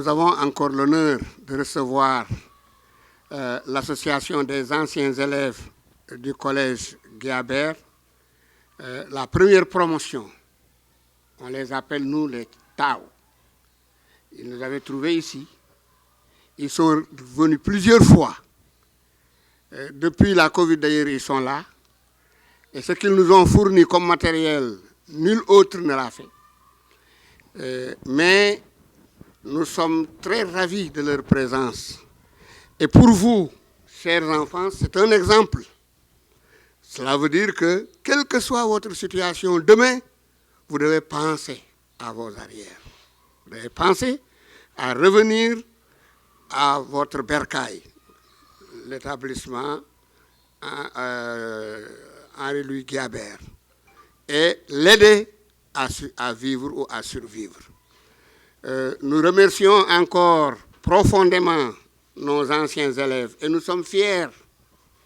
nous avons encore l'honneur de recevoir l'association des anciens élèves du collège Guiabert, la première promotion. On les appelle, nous, les Tao. Ils nous avaient trouvés ici. Ils sont venus plusieurs fois. Depuis la Covid, d'ailleurs, ils sont là. Et ce qu'ils nous ont fourni comme matériel, nul autre ne l'a fait. Mais nous sommes très ravis de leur présence. Et pour vous, chers enfants, c'est un exemple. Cela veut dire que, quelle que soit votre situation demain, vous devez penser à vos arrières. Vous devez penser à revenir à votre bercail, l'établissement Henri-Louis Guiabert, et l'aider à vivre ou à survivre. Nous remercions encore profondément nos anciens élèves et nous sommes fiers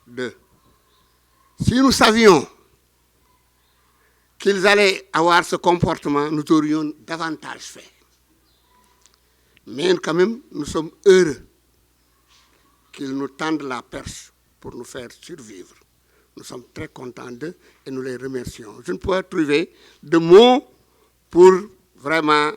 d'eux. Si nous savions qu'ils allaient avoir ce comportement, nous aurions davantage fait. Mais quand même, nous sommes heureux qu'ils nous tendent la perche pour nous faire survivre. Nous sommes très contents d'eux et nous les remercions. Je ne pourrais trouver de mots pour vraiment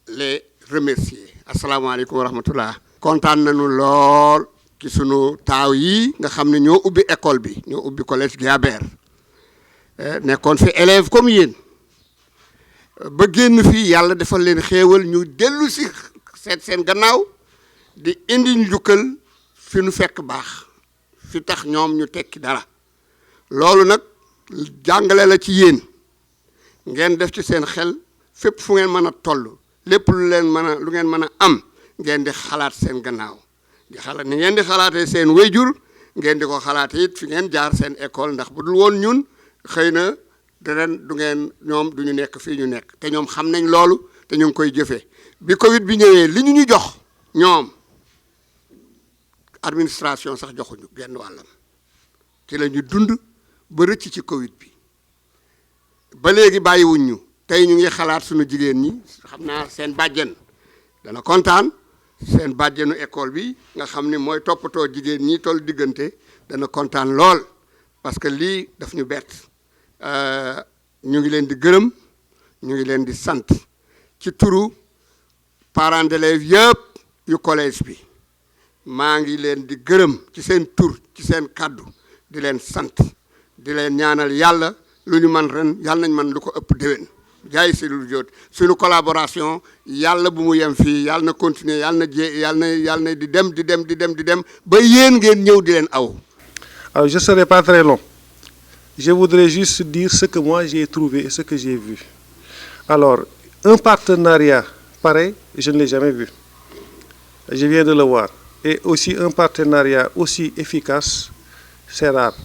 les remercier. Assalamu alaikum wa rahmatullah. Content nañu lool ci sunu taaw yi nga xam ne ñoo ubbi école bi ñoo ubbi collège Guiabert nekkoon fi élève comme yéen ba génn fii yàlla defal leen xéewal ñu dellu si seet seen gannaaw di indi njukkal fi nu fekk baax fi tax ñoom ñu tekki dara loolu nag jàngale la ci yéen ngeen def ci seen xel fépp fu ngeen mën a toll lépp lu ngeen mën a am ngeen di xalaat seen gannaaw di xalaat ni ngeen di xalaatee seen wéyjur ngeen di ko xalaatee it fi ngeen jaar seen école ndax bu dul woon ñun xëy na daren du ngeen ñoom du ñu nekk fii ñu nekk te ñoom xam nañ loolu te ñu ngi koy jëfee bi Covid bi ñëwee li ñu jox ñoom administration sax joxuñu genn wàllam ci la ñu dund ba rëcc ci Covid bi ba léegi bàyyiwuñ ñu tey ñu ngi xalaat suñu jigéen ñi xam naa seen bàjjen dana kontaan seen bàjjenu école bi nga xam ni mooy toppatoo jigéen ñi toll diggante dana kontaan lool parce que lii daf ñu bett ñu ngi leen di gërëm ñu ngi leen di sant ci turu parents d'élèves yëpp yu collège bi maa ngi leen di gërëm ci seen tur ci seen kàddu di leen sant di leen ñaanal yàlla lu ñu man ren yàlla nañ man lu ko ëpp déwén jaay si lu jot suñu collaboration yàlla bu mu yem fii yàlla na continuer yàlla na di dem ba yéen ngeen ñëw di leen aw. Alors je serai pas très long. Je voudrais juste dire ce que moi j'ai trouvé et ce que j'ai vu. Alors un partenariat pareil, je ne l'ai jamais vu. Je viens de le voir. Et aussi un partenariat aussi efficace, c'est rare.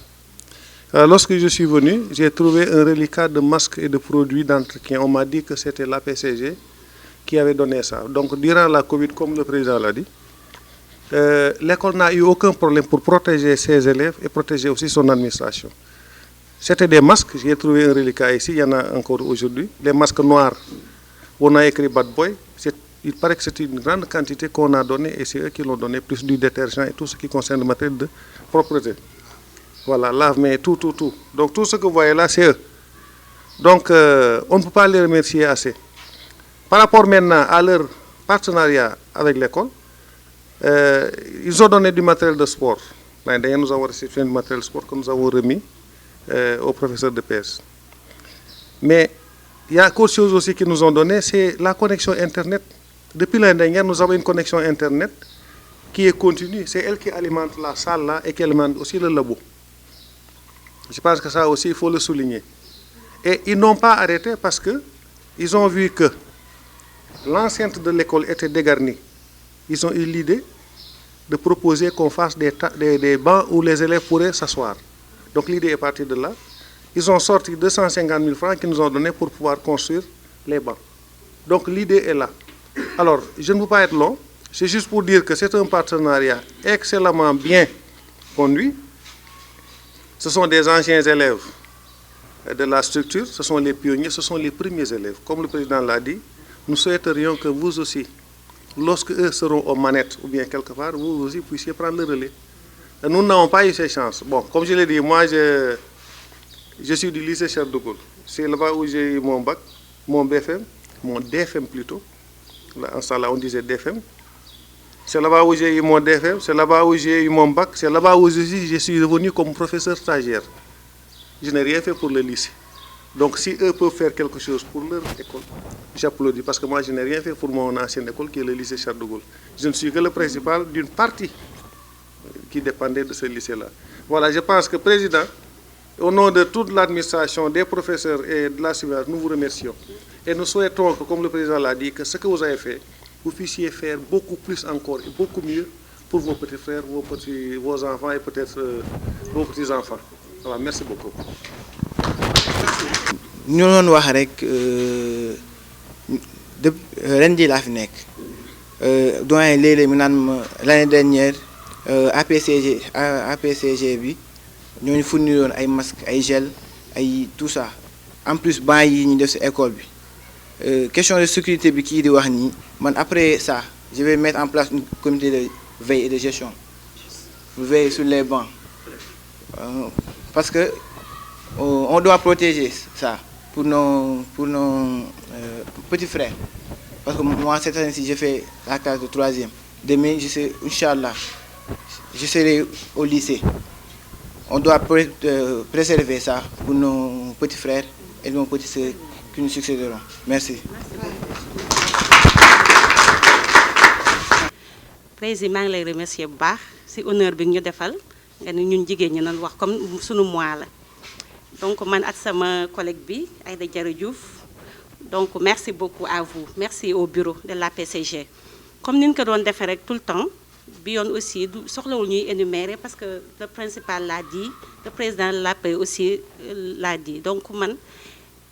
Lorsque je suis venu, j'ai trouvé un reliquat de masques et de produits d'entretien. On m'a dit que c'était l'APCG qui avait donné ça. Donc, durant la Covid, comme le président l'a dit, l'école n'a eu aucun problème pour protéger ses élèves et protéger aussi son administration. C'était des masques, j'ai trouvé un reliquat ici, il y en a encore aujourd'hui. Les masques noirs, on a écrit Bad Boy. Il paraît que c'est une grande quantité qu'on a donné et c'est eux qui l'ont donné, plus du détergent et tout ce qui concerne le matériel de propreté. Voilà, lave-mains, tout. Donc tout ce que vous voyez là, c'est eux. Donc on ne peut pas les remercier assez. Par rapport maintenant à leur partenariat avec l'école, ils ont donné du matériel de sport. D'ailleurs, nous avons reçu du matériel de sport que nous avons remis au professeur de PS. Mais il y a autre chose aussi qu'ils nous ont donné, c'est la connexion Internet. Depuis l'année dernière, nous avons une connexion Internet qui est continue. C'est elle qui alimente la salle là et qui alimente aussi le labo. Je pense que ça aussi, il faut le souligner. Et ils n'ont pas arrêté parce qu'ils ont vu que l'enceinte de l'école était dégarnie. Ils ont eu l'idée de proposer qu'on fasse des bancs où les élèves pourraient s'asseoir. Donc l'idée est partie de là. Ils ont sorti 250 000 francs qu'ils nous ont donnés pour pouvoir construire les bancs. Donc l'idée est là. Alors, je ne veux pas être long. C'est juste pour dire que c'est un partenariat excellemment bien conduit. Ce sont des anciens élèves de la structure, ce sont les pionniers, ce sont les premiers élèves. Comme le président l'a dit, nous souhaiterions que vous aussi, lorsque eux seront aux manettes ou bien quelque part, vous aussi puissiez prendre le relais. Et nous n'avons pas eu ces chances. Bon, comme je l'ai dit, moi je suis du lycée Charles de Gaulle. C'est là-bas où j'ai eu mon bac, mon BFM, mon DFM plutôt. Là, en ça, là, on disait DFM. C'est là-bas où j'ai eu mon DFM, c'est là-bas où j'ai eu mon bac, c'est là-bas où je suis revenu comme professeur stagiaire. Je n'ai rien fait pour le lycée. Donc si eux peuvent faire quelque chose pour leur école, j'applaudis parce que moi je n'ai rien fait pour mon ancienne école qui est le lycée Charles de Gaulle. Je ne suis que le principal d'une partie qui dépendait de ce lycée-là. Voilà, je pense que Président, au nom de toute l'administration, des professeurs et de la surveillance, nous vous remercions. Et nous souhaitons que, comme le Président l'a dit, que ce que vous avez fait, vous puissiez faire beaucoup plus encore et beaucoup mieux pour vos petits frères, vos enfants et peut-être vos petits-enfants. Voilà, merci beaucoup. ñu doon wax rek de ren jii laa fi nekk doyen léeg-léeg mu naan ma l'année dernière APCG bi ñooñu fourniroon ay masques ay gel ay tout ça en plus banc yi ñu def ci école bi question de sécurité bi kii di wax nii man après ça je vais mettre en place un comité de veille et de gestion pour veiller sur les bancs parce que on doit protéger ça pour nos petits frères. Parce que moi, cette année-ci, j'ai fait la classe de 3e. Demain, Inch'Allah, je serai au lycée. On doit préserver ça pour nos petits frères et nos petites sœurs qui nous succéderont. Merci. Président, maa ngi lay remercier bu baax ci honneur bi ñu defal nga ni ñun jigéen ñi nañ wax comme sunu mois la. Donc man ak sama collègue bi Aïda Diarra Diouf donc merci beaucoup à vous, merci au bureau de l'APCG. Comme ni ñu ko doon defee rek tout le temps bi yoon aussi du soxlawul ñuy énumérer parce que le principal l'a dit, le président de l'AP aussi l'a dit. Donc man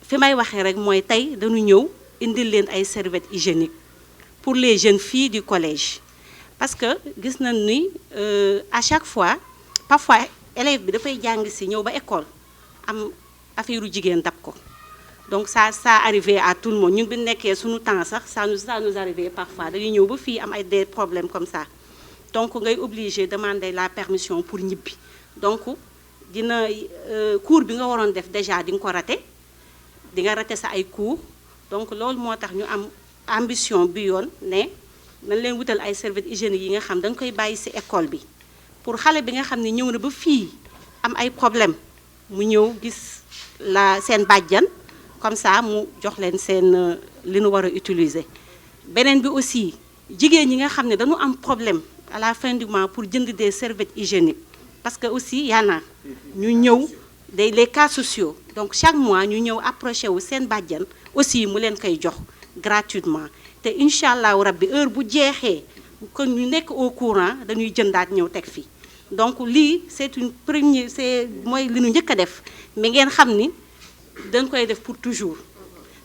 fi may waxee rek mooy tey dañu ñëw indil leen ay serviettes hygiéniques pour les jeunes filles du collège. Parce que gis nañ ni à chaque fois parfois élève bi dafay jàng ci ñëw ba école am affaire jigéen dab ko donc ça arrivait à tout le monde ñun bi nekkee suñu temps sax ça nous arrivait parfois dañuy ñëw ba fii am ay des problèmes comme ça donc ngay obligé demander la permission pour ñibbi donc dina cours bi nga waroon def déjà di nga ko raté di nga raté sa ay cours donc loolu moo tax ñu am ambition bi yoon ne nañ leen wutal ay serviettes hygiéniques yi nga xam dañ koy bàyyi ci école bi pour xale bi nga xam ne ñëw na ba fii am ay problème mu ñëw gis la seen bàjjan comme ça mu jox leen seen li nu war a utiliser. beneen bi aussi jigéen ñi nga xam ne dañu am problème à la fin du mois pour jënd des serviettes hygiéniques parce que aussi y en a ñu ñëw les cas sociaux donc chaque mois ñu ñëw approché wu seen bàjjan aussi mu leen koy jox gratuitement te incha allahu rabbi heure bu jeexee kon ñu nekk au courant dañuy jëndaat ñëw teg fii. Donc lii c'est une première c'est mooy li ñu njëkk a def mais ngeen xam ni dañ koy def pour toujours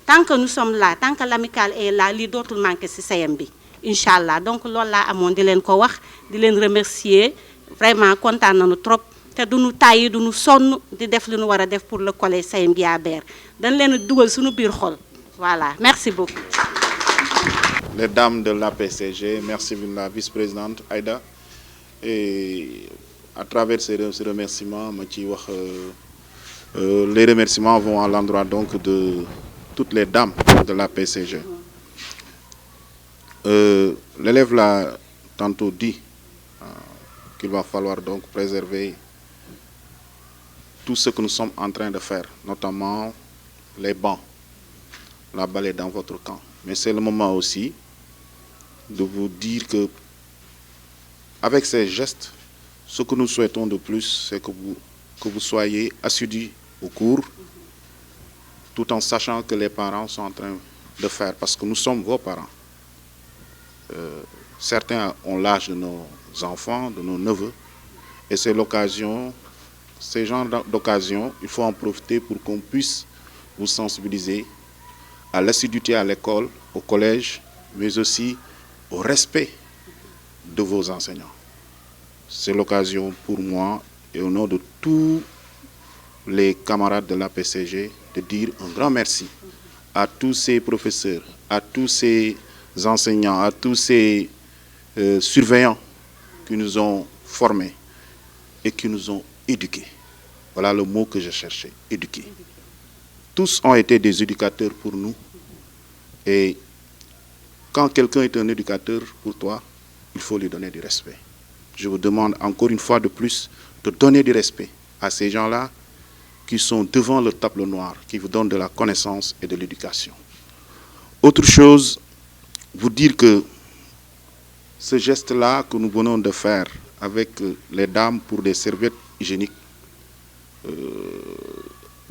tant que nous sommes là tant que l'amicale est là lii dootul manqué ci CM bi incha allah donc loolu laa amoon di leen ko wax di leen remercier vraiment kontaan nañu trop te duñu tàyyi duñu sonn di def li ñu war a def pour le collège CM Guiabert dañ leen dugal suñu biir xol voilà merci beaucoup. Les dames de l'APCG, merci la vice-présidente Aïda. Et à travers ces remerciements, les remerciements vont à l'endroit donc de toutes les dames de la PCG. L'élève l'a tantôt dit qu'il va falloir donc préserver tout ce que nous sommes en train de faire, notamment les bancs, la balle est dans votre camp. Mais c'est le moment aussi de vous dire que avec ces gestes, ce que nous souhaitons de plus, c'est que vous soyez assidus au cours, tout en sachant que les parents sont en train de faire, parce que nous sommes vos parents. Certains ont l'âge de nos enfants, de nos neveux, et c'est l'occasion, ces genres d'occasion, il faut en profiter pour qu'on puisse vous sensibiliser à l'assiduité à l'école, au collège, mais aussi au respect de vos enseignants. C'est l'occasion pour moi et au nom de tous les camarades de la PCG de dire un grand merci à tous ces professeurs, à tous ces enseignants, à tous ces surveillants qui nous ont formés et qui nous ont éduqués. Voilà le mot que je cherchais, éduquer. Tous ont été des éducateurs pour nous. Et quand quelqu'un est un éducateur pour toi, il faut lui donner du respect. Je vous demande encore une fois de plus de donner du respect à ces gens-là qui sont devant le tableau noir, qui vous donnent de la connaissance et de l'éducation. Autre chose, vous dire que ce geste-là que nous venons de faire avec les dames pour des serviettes hygiéniques,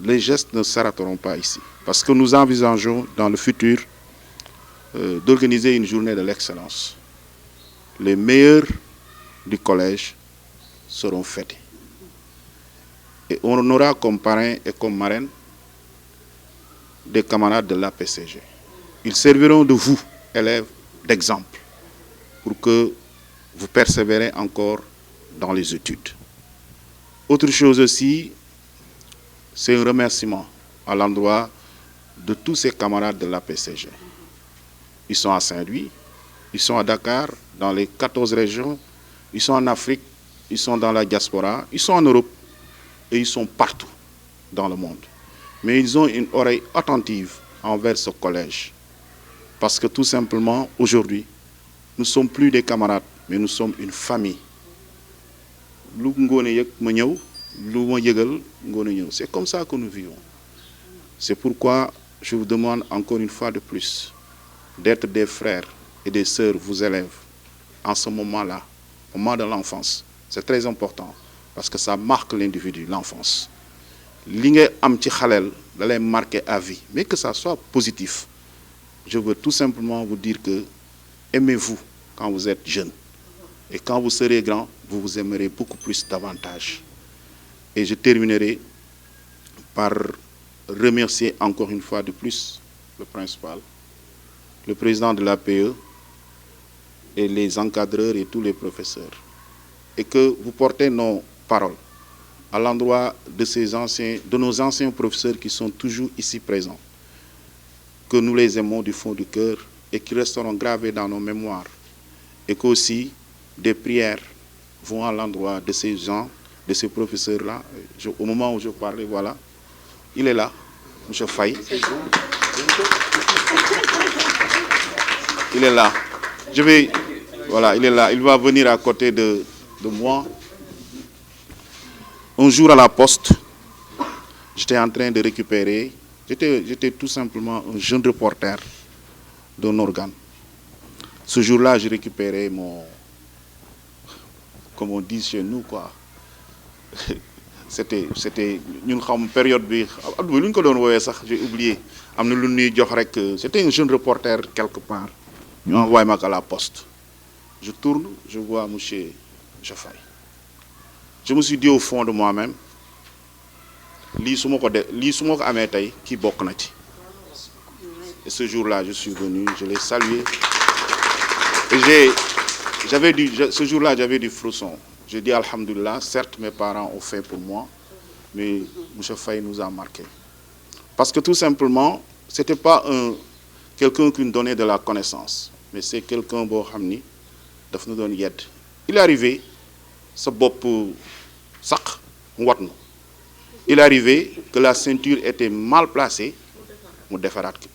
les gestes ne s'arrêteront pas ici. Parce que nous envisageons dans le futur d'organiser une journée de l'excellence. Les meilleurs du collège seront fêtés. Et on aura comme parrain et comme marraine des camarades de l'APCG. Ils serviront de vous, élèves, d'exemple pour que vous persévérez encore dans les études. Autre chose aussi, c'est un remerciement à l'endroit de tous ces camarades de l'APCG. Ils sont à Saint-Louis, ils sont à Dakar, dans les 14 régions, ils sont en Afrique, ils sont dans la diaspora, ils sont en Europe et ils sont partout dans le monde. Mais ils ont une oreille attentive envers ce collège. Parce que tout simplement, aujourd'hui, nous ne sommes plus des camarades, mais nous sommes une famille. C'est comme ça que nous vivons. C'est pourquoi je vous demande encore une fois de plus d'être des frères et des sœurs, vous élèves, en ce moment-là, au moment de l'enfance. C'est très important parce que ça marque l'individu, l'enfance. Li am ci xalel da lay marquer à vie, mais que ça soit positif. Je veux tout simplement vous dire que aimez-vous quand vous êtes jeune. Et quand vous serez grand, vous vous aimerez beaucoup plus davantage. Et je terminerai par remercier encore une fois de plus le principal, le président de l'APE et les encadreurs et tous les professeurs. Et que vous portez nos paroles à l'endroit de nos anciens professeurs qui sont toujours ici présents. Que nous les aimons du fond du cœur et qui resteront gravés dans nos mémoires. Et qu'aussi des prières vont à l'endroit de ces gens, de ces professeurs-là. Au moment où je parlais, voilà, il est là, M. Faye. Il est là. Voilà, il est là. Il va venir à côté de moi. Un jour à la poste, j'étais en train de récupérer, j'étais tout simplement un jeune reporter d'un organe. Ce jour-là, j'ai récupéré mon, comme on dit chez nous, quoi. C'était une période, j'ai oublié. C'était un jeune reporter quelque part. Il m'a envoyé à la poste. Je tourne, je vois M. Jaffaï. Je me suis dit au fond de moi-même, et ce jour-là, je suis venu, je l'ai salué. Et ce jour-là, j'avais du frisson. J'ai dit Alhamdulillah, certes mes parents ont fait pour moi, mais M. Faye nous a marqué. Parce que tout simplement, ce n'était pas quelqu'un qui nous donnait de la connaissance, mais c'est quelqu'un qui nous donne l'aide. Il est arrivé, ce bop sac, il est arrivé que la ceinture était mal placée.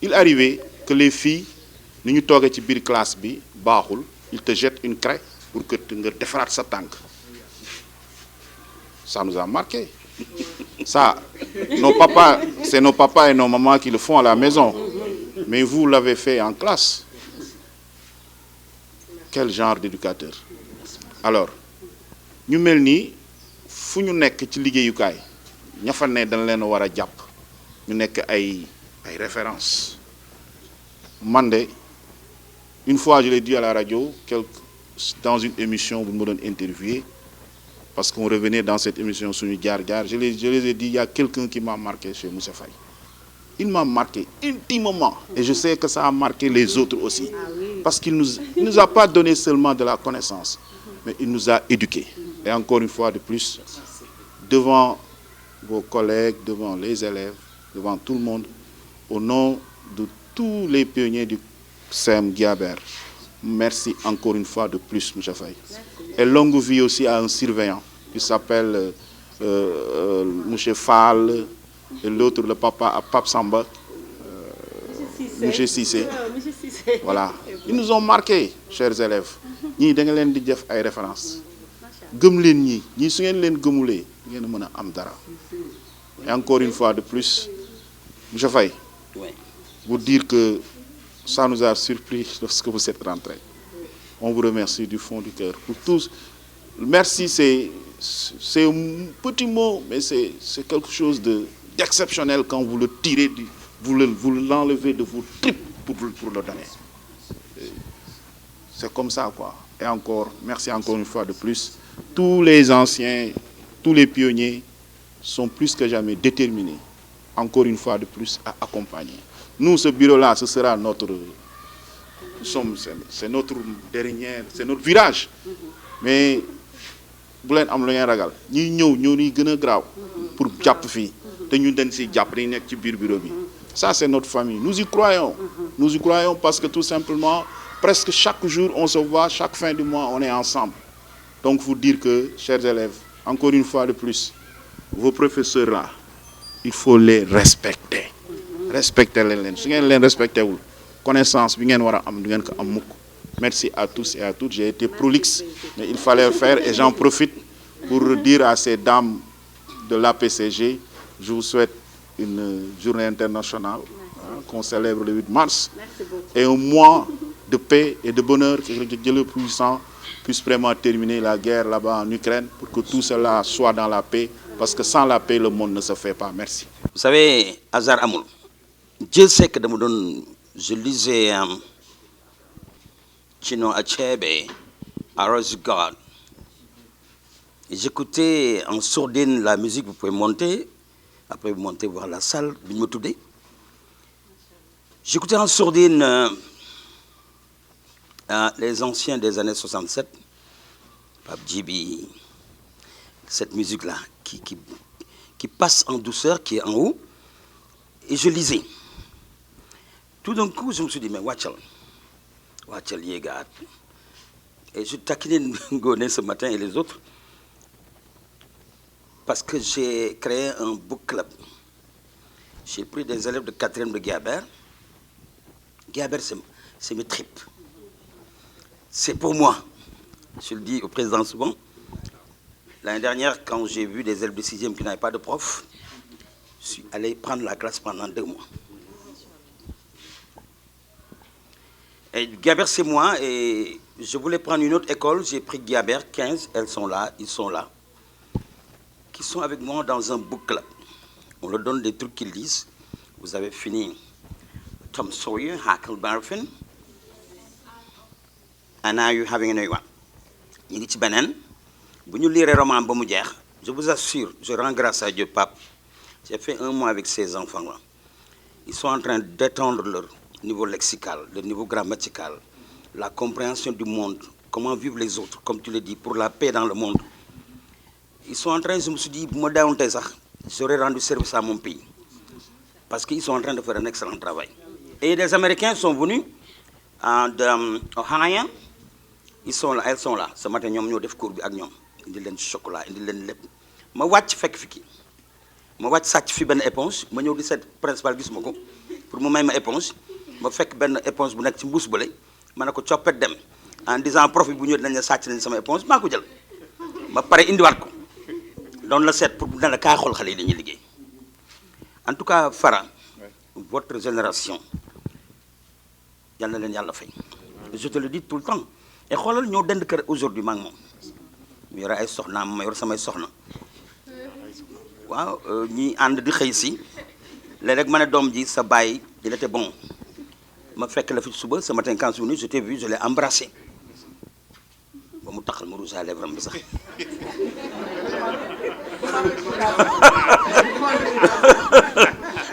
Il est arrivé que les filles, nous sommes dans la classe, ils te jettent une craie pour que tu défrates sa tank. Ça nous a marqué. Ça, c'est nos papas et nos mamans qui le font à la maison. Mais vous l'avez fait en classe. Quel genre d'éducateur? Alors, nous melni fu ñu nekk ci liggéeyukaay ña fa ne dañ leen war a jàpp ñu nekk ay références. Mandé, une fois je l'ai dit à la radio, dans une émission où nous m'ont interviewé, parce qu'on revenait dans cette émission sur une gare, je les ai dit, il y a quelqu'un qui m'a marqué chez Moussa Faye. Il m'a marqué intimement. Et je sais que ça a marqué les autres aussi. Parce qu'il ne nous a pas donné seulement de la connaissance, mais il nous a éduqués. Et encore une fois de plus, devant vos collègues, devant les élèves, devant tout le monde, au nom de tous les pionniers du CM Guiabert. Merci encore une fois de plus, M. Faye. Et longue vie aussi à un surveillant qui s'appelle M. Fall et l'autre, le papa à Pape Samba, M. Cissé. Voilà. Ils nous ont marqués, chers élèves. Nous avons des références. Et encore une fois de plus, M. Faye, vous dire que ça nous a surpris lorsque vous êtes rentré. On vous remercie du fond du cœur pour tous. Merci, c'est un petit mot, mais c'est quelque chose d'exceptionnel quand vous le tirez, vous l'enlevez de vos tripes pour le donner. C'est comme ça, quoi. Et encore, merci encore une fois de plus. Tous les anciens, tous les pionniers sont plus que jamais déterminés, encore une fois de plus, à accompagner. Nous, ce bureau-là, ce sera notre... C'est notre dernier, c'est notre virage. Mais, vous êtes en ragal. Nous sommes grave pour Japfi. Ça, c'est notre famille. Nous y croyons. Nous y croyons parce que tout simplement, presque chaque jour, on se voit, chaque fin du mois, on est ensemble. Donc, vous dire que, chers élèves, encore une fois de plus, vos professeurs-là, il faut les respecter. Respectez-les. Si vous les respectez, connaissance, merci à tous et à toutes. J'ai été prolixe, mais il fallait le faire et j'en profite pour dire à ces dames de l'APCG, je vous souhaite une journée internationale qu'on célèbre le 8 mars et un mois de paix et de bonheur, que Dieu le puissant puisse vraiment terminer la guerre là-bas en Ukraine pour que tout cela soit dans la paix, parce que sans la paix, le monde ne se fait pas. Merci. Vous savez, Hazar Amoul, Dieu sait que je lisais Chino Achebe, Arrows God. J'écoutais en sourdine la musique, vous pouvez monter, après vous montez voir la salle, j'écoutais en sourdine les anciens des années 67, Pape Djibi, cette musique-là qui passe en douceur, qui est en haut, et je lisais. Tout d'un coup, je me suis dit, mais Wachal Yegat. Et je taquinais Ngoné ce matin et les autres, parce que j'ai créé un book club. J'ai pris des élèves de 4e de Guiabert. Guiabert, c'est mes tripes. C'est pour moi. Je le dis au président souvent. L'année dernière, quand j'ai vu des élèves de 6e qui n'avaient pas de prof, je suis allé prendre la classe pendant 2 mois. Et Guiabert, c'est moi, et je voulais prendre une autre école. J'ai pris Guiabert, 15, elles sont là, ils sont là, qui sont avec moi dans un book club. On leur donne des trucs qu'ils lisent. Vous avez fini Tom Sawyer, Huckleberry, and now you're having a new one. Ñu ngi ci beneen bu ñu lire roman ba mu jeex, je vous assure, je rends grâce à Dieu, Pape. J'ai fait 1 mois avec ces enfants-là. Ils sont en train d'étendre leur niveau lexical, le niveau grammatical, la compréhension du monde, comment vivent les autres, comme tu le dis, pour la paix dans le monde. Ils sont en train, je me suis dit, j'aurais rendu service à mon pays. Parce qu'ils sont en train de faire un excellent travail. Et les Américains sont venus d'Ohio. Ils sont là, elles sont là. Ce matin, nous avons fait cours avec eux. Ils ont du chocolat, ils ont du lait. Je suis fait fiki. Je suis fait une éponge. Je suis fait principal pour me mettre une éponge. Je suis fait une éponge qui est une bouche. Je suis chopé dem. En disant, prof, vous avez fait une éponge. Je suis fait. Je suis fait. Donc, le set pour dans le cas de en tout cas, Farah, votre génération, je te le dis tout le temps. Et nous avons aujourd'hui, il y aura des soxna, il y aura des soxna. Waaw, ñi and di xey ci. Lélé mané dom ji sa baye, il était bon. Ma fekk la fi suba ce matin quand je suis venu, je t'ai vu, je l'ai embrassé. Ba mu taxal ma rouge à lèvres bi sax.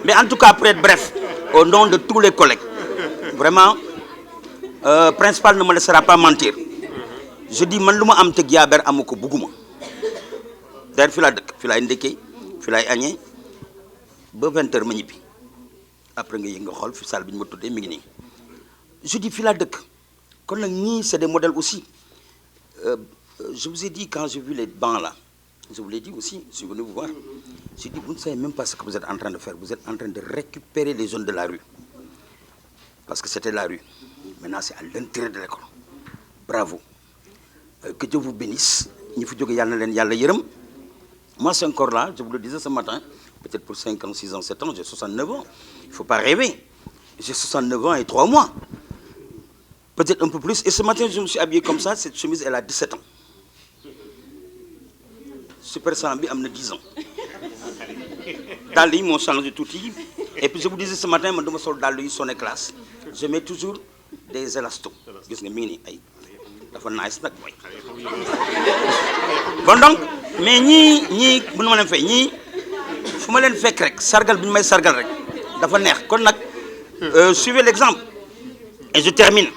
Mais en tout cas, pour être bref, au nom de tous les collègues, vraiment, principal ne me laissera pas mentir. Je dis, man luma am te Guiabert amuko buguma. D'ailleurs, fila ndeke, fila agné, ba 20h ma ñibi. Après nga yënga xol fi salle bi ñu ma tuddé mi ngi ni. je dis fii laa dëkk kon nag ñii c'est des modèles aussi je vous ai dit quand j'ai vu les bancs là je vous l'ai dit aussi je suis venu vous voir j'ai dit vous ne savez même pas ce que vous êtes en train de faire vous êtes en train de récupérer les jeunes de la rue parce que c'était la rue maintenant c'est à l'intérieur de l'école bravo que Dieu vous bénisse ñi fi jóge yàlla na leen yàlla yërëm moi c'est encore là je vous le disais ce matin peut-être pour 5 ans 6 ans 7 ans j'ai 69 ans il ne faut pas rêver j'ai 69 ans et 3 mois peut-être un peu plus et ce matin je me suis habillé comme ça cette chemise elle a 17 ans super sang bi am na 10 ans dàll yi moo changé tuuti et puis je vous disais ce matin man dama sol dàll yi sonné classe je mets toujours des élastos gis nga mi ngi nii ay dafa nice nag mooy bon donc mais ñii bu ma leen fay ñii fu ma leen fekk rek sargal bi ñu may sargal rek dafa neex kon nag suivez l'exemple et je termine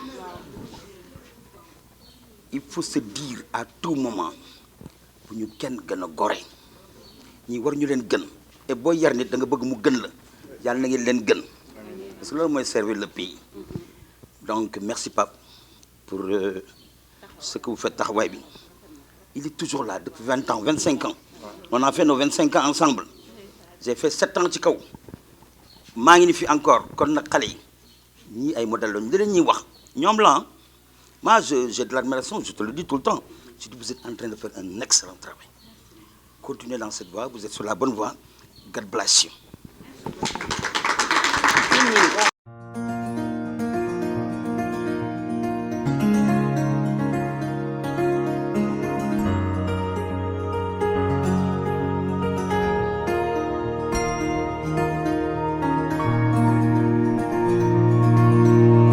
il faut se dire à tout moment bu ñu kenn gën a gore ñi war ñu leen gën et boo yar nit da nga bëgg mu gën la yàlla na ngeen leen gën parce que loolu mooy servir le pays donc merci Pape pour ce que vous faites taxawaay bi il est toujours là depuis 20 ans 25 ans on a fait nos 25 ans ensemble j'ai fait 7 ans ci kaw maa ngi ni fi encore kon nag xale yi ñii ay modèles lañu leen ñuy wax ñoom la moi j'ai de l'admiration je te le dis tout le temps je dis vous êtes en train de faire un excellent travail continuez dans cette voie vous êtes sur la bonne voie God bless you